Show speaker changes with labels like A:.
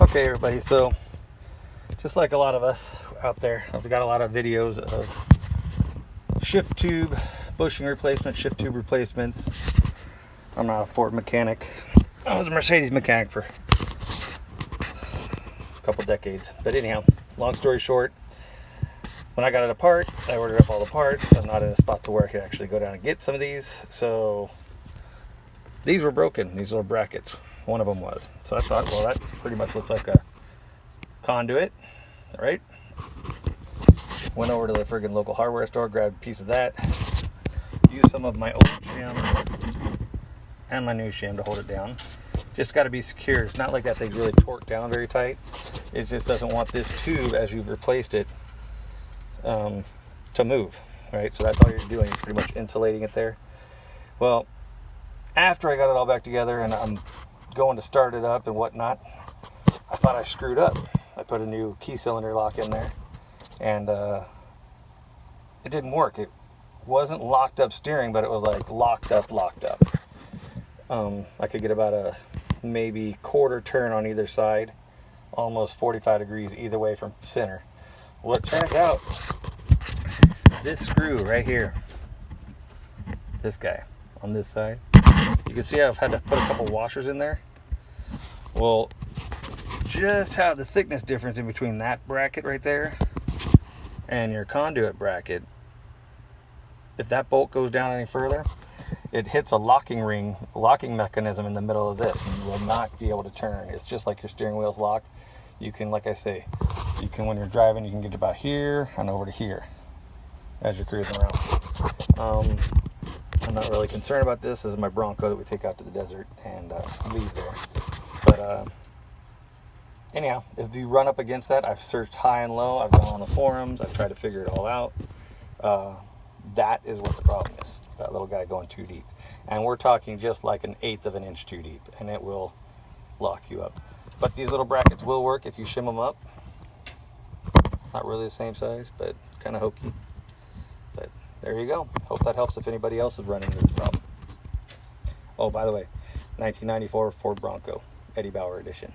A: Okay, everybody, so just like a lot of us out there, I've got a lot of videos of shift tube bushing replacements, shift tube replacements. I'm not a Ford mechanic. I was a Mercedes mechanic for a couple decades. But anyhow, long story short, when I got it apart, I ordered up all the parts. I'm not in a spot to where I could actually go down and get some of these. So these were broken, these little brackets. One of them was. So I thought, well, that pretty much looks like a conduit, right? Went over to the friggin' local hardware store, grabbed a piece of that, used some of my old shim and my new shim to hold it down. Just got to be secure. It's not like that thing's really torqued down very tight. It just doesn't want this tube, as you've replaced it, to move, right? So that's all you're doing, you're pretty much insulating it there. Well, after I got it all back together and I'm going to start it up and whatnot, I thought I screwed up. I put a new key cylinder lock in there, and it didn't work. It wasn't locked up steering, but it was like locked up. I could get about a maybe quarter turn on either side, almost 45 degrees either way from center. Well, it turns out this screw right here, this guy on this side, you can see I've had to put a couple washers in there. Well, just how the thickness difference in between that bracket right there and your conduit bracket, if that bolt goes down any further, it hits a locking mechanism in the middle of this, and you will not be able to turn. It's just like your steering wheel's locked. You can, like I say, you can, when you're driving, you can get about here and over to here as you're cruising around. I'm not really concerned about this. This is my Bronco that we take out to the desert and leave there. But anyhow, if you run up against that, I've searched high and low, I've gone on the forums, I've tried to figure it all out. That is what the problem is, that little guy going too deep. And we're talking just like 1/8 of an inch too deep, and it will lock you up. But these little brackets will work if you shim them up. Not really the same size, but kind of hokey. But there you go. Hope that helps if anybody else is running into this problem. Oh, by the way, 1994 Ford Bronco, Eddie Bauer edition.